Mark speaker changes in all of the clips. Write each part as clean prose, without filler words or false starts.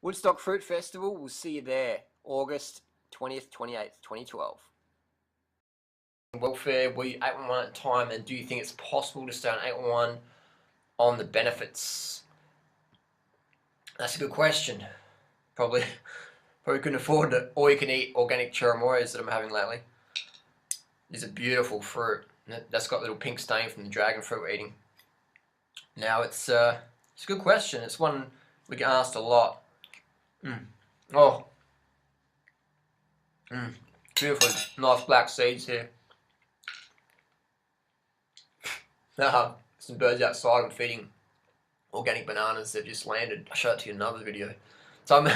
Speaker 1: Woodstock Fruit Festival, we'll see you there, August 20th, 28th, 2012. Welfare, were you 811 at the time, and do you think it's possible to stay on 811 on the benefits? That's a good question. Probably couldn't afford it. Or you can eat organic churramoyas that I'm having lately. These are beautiful fruit. That's got a little pink stain from the dragon fruit we're eating. Now it's a good question. It's one we get asked a lot. Beautiful, nice black seeds here. Some birds outside. I'm feeding organic bananas. They've just landed. I'll show it to you in another video. So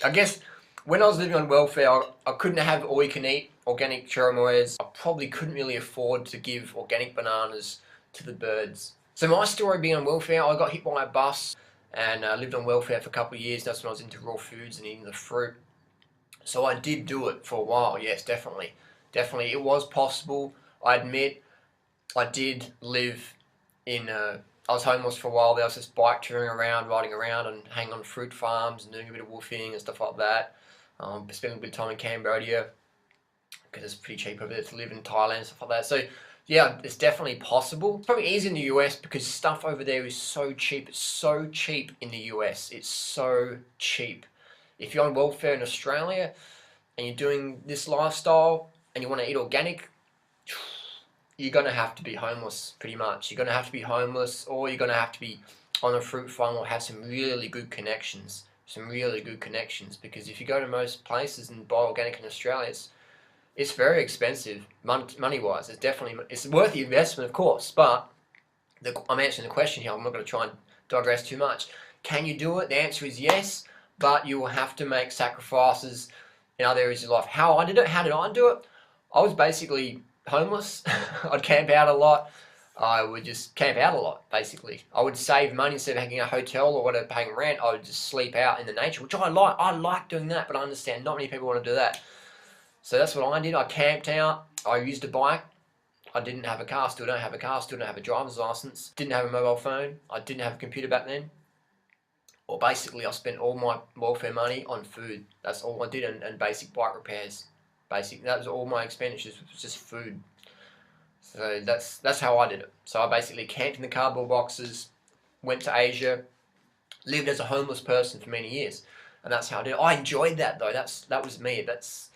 Speaker 1: I guess when I was living on welfare, I couldn't have all you can eat organic churramoyas. I probably couldn't really afford to give organic bananas to the birds. So my story being on welfare, I got hit by a bus and lived on welfare for a couple of years. That's when I was into raw foods and eating the fruit. So I did do it for a while. Yes, definitely. Definitely. It was possible. I admit I did live in I was homeless for a while. There was just bike touring around, riding around and hanging on fruit farms and doing a bit of woofing and stuff like that. Spending a bit of time in Cambodia because it's pretty cheap over there to live in Thailand and stuff like that. So yeah, it's definitely possible. It's probably easier in the US because stuff over there is so cheap. It's so cheap in the US. It's so cheap. If you're on welfare in Australia and you're doing this lifestyle and you want to eat organic, you're going to have to be homeless pretty much. You're going to have to be homeless, or you're going to have to be on a fruit farm or have some really good connections. Because if you go to most places and buy organic in Australia, it's very expensive money-wise. It's worth the investment, of course, but I'm answering the question here. I'm not going to try and digress too much. Can you do it? The answer is yes, but you will have to make sacrifices in other areas of life. How I did it? How did I do it? I was basically homeless. I'd camp out a lot. I would just camp out a lot, basically. I would save money instead of having a hotel or whatever, paying rent. I would just sleep out in the nature, which I like. I like doing that, but I understand not many people want to do that. So that's what I did. I camped out. I used a bike. I didn't have a car. Still don't have a car. Still don't have a driver's license. Didn't have a mobile phone. I didn't have a computer back then. Or basically, I spent all my welfare money on food. That's all I did, and basic bike repairs. That was all my expenditures, was just food. So that's how I did it. So I basically camped in the cardboard boxes, went to Asia, lived as a homeless person for many years, and that's how I did it. I enjoyed that though. That was me.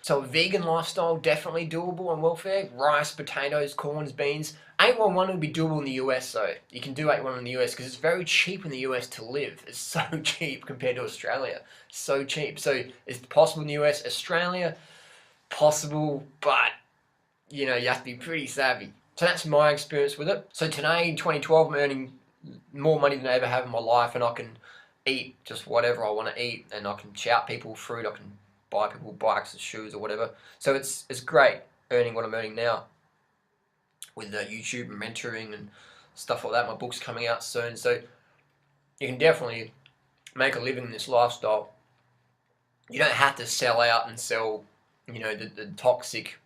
Speaker 1: So a vegan lifestyle, definitely doable on welfare. Rice, potatoes, corns, beans. 811 would be doable in the US though. You can do 811 in the US because it's very cheap in the US to live. It's so cheap compared to Australia. So cheap. So it's possible in the US. Australia, possible, but you know, you have to be pretty savvy. So that's my experience with it. So today in 2012, I'm earning more money than I ever have in my life, and I can eat just whatever I want to eat, and I can shout people fruit, I can buy people bikes and shoes or whatever. So it's great earning what I'm earning now with YouTube and mentoring and stuff like that. My book's coming out soon, so you can definitely make a living in this lifestyle. You don't have to sell out and sell, you know, the toxic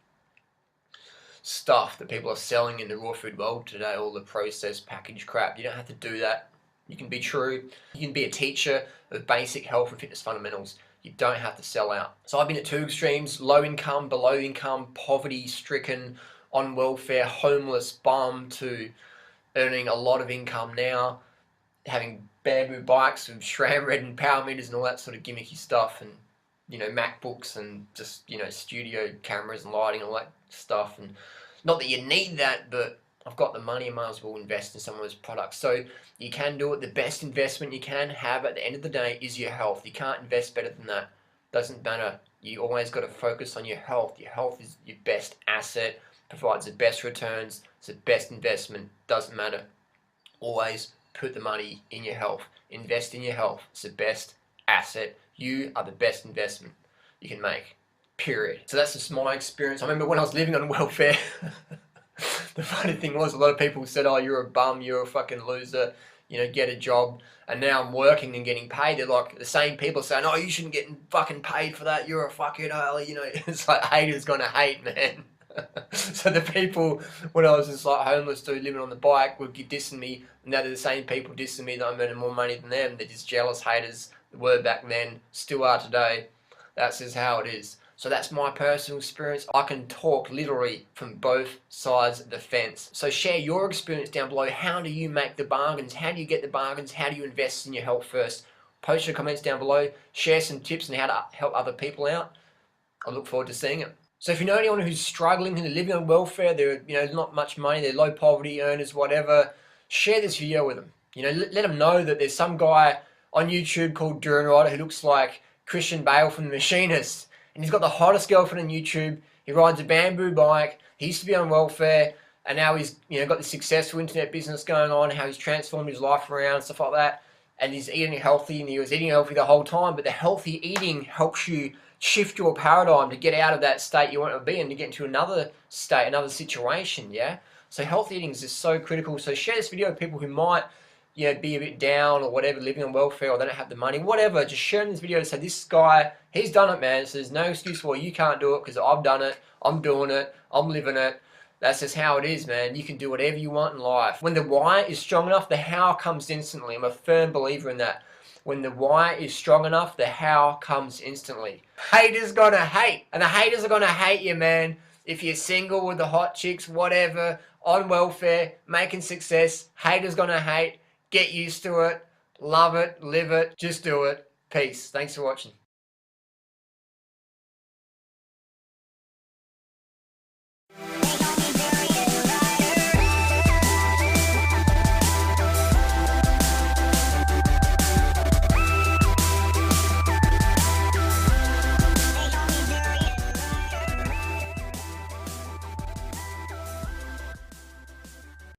Speaker 1: stuff that people are selling in the raw food world today, all the processed packaged crap. You don't have to do that. You can be true. You can be a teacher of basic health and fitness fundamentals. You don't have to sell out. So I've been at two extremes: low income, below income, poverty stricken, on welfare, homeless, bum, to earning a lot of income now, having bamboo bikes with SRAM red and power meters and all that sort of gimmicky stuff, and you know, MacBooks and just, you know, studio cameras and lighting and all that stuff. And not that you need that, but I've got the money, I might as well invest in some of those products. So you can do it. The best investment you can have at the end of the day is your health. You can't invest better than that. Doesn't matter. You always got to focus on your health. Your health is your best asset, provides the best returns, it's the best investment. Doesn't matter. Always put the money in your health. Invest in your health. It's the best asset. You are the best investment you can make, period. So that's just my experience. I remember when I was living on welfare, the funny thing was, a lot of people said, oh, you're a bum, you're a fucking loser, you know, get a job. And now I'm working and getting paid. They're like the same people saying, oh, you shouldn't get fucking paid for that, you're a fucking hell, you know. It's like haters gonna hate, man. So the people, when I was just like homeless dude living on the bike, would keep dissing me, and now they're the same people dissing me that I'm earning more money than them. They're just jealous haters were back then, still are today. That's just how it is. So that's my personal experience. I can talk literally from both sides of the fence. So share your experience down below. How do you make the bargains? How do you get the bargains? How do you invest in your health first? Post your comments down below. Share some tips on how to help other people out. I look forward to seeing it. So if you know anyone who's struggling and they're living on welfare, they're not much money, they're low poverty earners, whatever, share this video with them. Let them know that there's some guy on YouTube called Durianrider who looks like Christian Bale from The Machinist, and he's got the hottest girlfriend on YouTube. He rides a bamboo bike. He used to be on welfare, and now he's got this successful internet business going on. How he's transformed his life around, stuff like that, and he's eating healthy, and he was eating healthy the whole time. But the healthy eating helps you shift your paradigm to get out of that state you want to be in, to get into another state, another situation. Yeah. So healthy eating is just so critical. So share this video with people who might be a bit down or whatever, living on welfare, or they don't have the money, whatever. Just share this video and say, this guy, he's done it, man. So there's no excuse why you can't do it, because I've done it, I'm doing it, I'm living it. That's just how it is, man. You can do whatever you want in life. When the why is strong enough, the how comes instantly. I'm a firm believer in that. When the why is strong enough, the how comes instantly. Haters gonna hate, and the haters are gonna hate you, man. If you're single with the hot chicks, whatever, on welfare, making success, haters gonna hate. Get used to it, love it, live it, just do it. Peace. Thanks for watching.